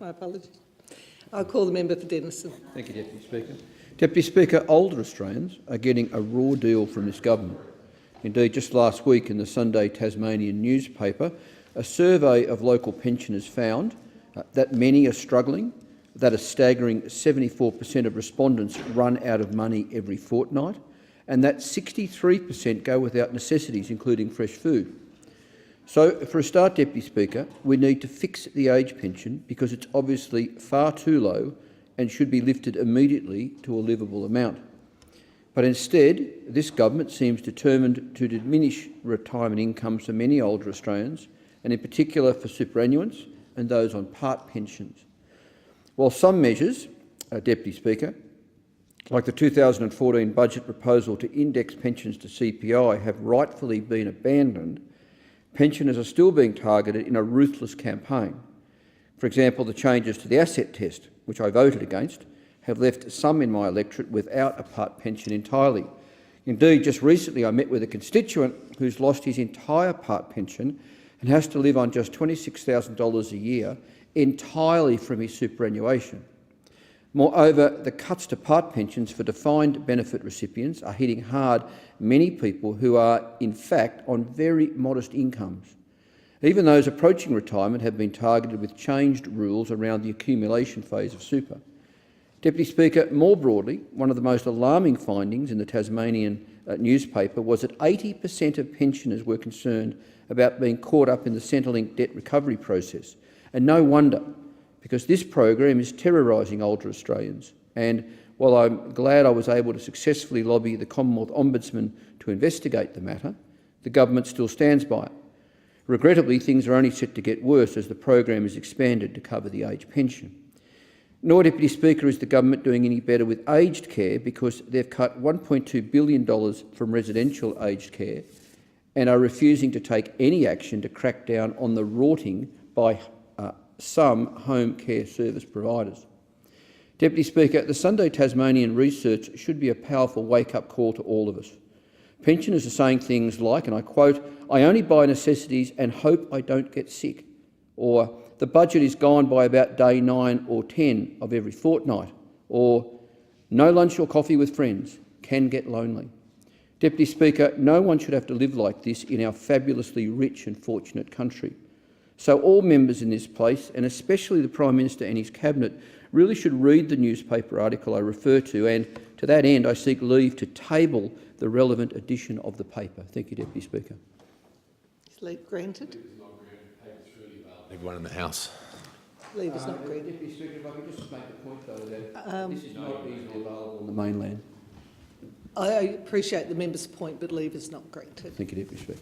My apologies. I'll call the member for Denison. Thank you, Deputy Speaker. Deputy Speaker, older Australians are getting a raw deal from this government. Indeed, just last week in the Sunday Tasmanian newspaper, a survey of local pensioners found that many are struggling, that a staggering 74% of respondents run out of money every fortnight, and that 63% go without necessities, including fresh food. So, for a start, Deputy Speaker, we need to fix the age pension because it's obviously far too low and should be lifted immediately to a livable amount. But instead, this government seems determined to diminish retirement incomes for many older Australians, and in particular for superannuants and those on part pensions. While some measures, Deputy Speaker, like the 2014 budget proposal to index pensions to CPI have rightfully been abandoned, pensioners are still being targeted in a ruthless campaign. For example, the changes to the asset test, which I voted against, have left some in my electorate without a part pension entirely. Indeed, just recently I met with a constituent who's lost his entire part pension and has to live on just $26,000 a year entirely from his superannuation. Moreover, the cuts to part pensions for defined benefit recipients are hitting hard many people who are, in fact, on very modest incomes. Even those approaching retirement have been targeted with changed rules around the accumulation phase of super. Deputy Speaker, more broadly, one of the most alarming findings in the Tasmanian newspaper was that 80% of pensioners were concerned about being caught up in the Centrelink debt recovery process. And no wonder, because this program is terrorising older Australians. And while I'm glad I was able to successfully lobby the Commonwealth Ombudsman to investigate the matter, the government still stands by it. Regrettably, things are only set to get worse as the program is expanded to cover the age pension. Nor, Deputy Speaker, is the government doing any better with aged care because they've cut $1.2 billion from residential aged care and are refusing to take any action to crack down on the rorting by some home care service providers. Deputy Speaker, the Sunday Tasmanian research should be a powerful wake-up call to all of us. Pensioners are saying things like, and I quote, "I only buy necessities and hope I don't get sick," or "the budget is gone by about day 9 or 10 of every fortnight," or "no lunch or coffee with friends, can get lonely." Deputy Speaker, no one should have to live like this in our fabulously rich and fortunate country. So all members in this place, and especially the Prime Minister and his Cabinet, really should read the newspaper article I refer to, and to that end I seek leave to table the relevant edition of the paper. Thank you, Deputy Speaker. Is leave granted? Everyone in the House. Leave is not granted. Deputy Speaker, if I could just make the point, though, that this is not easily available on the mainland. I appreciate the member's point, but leave is not granted. Thank you, Deputy Speaker.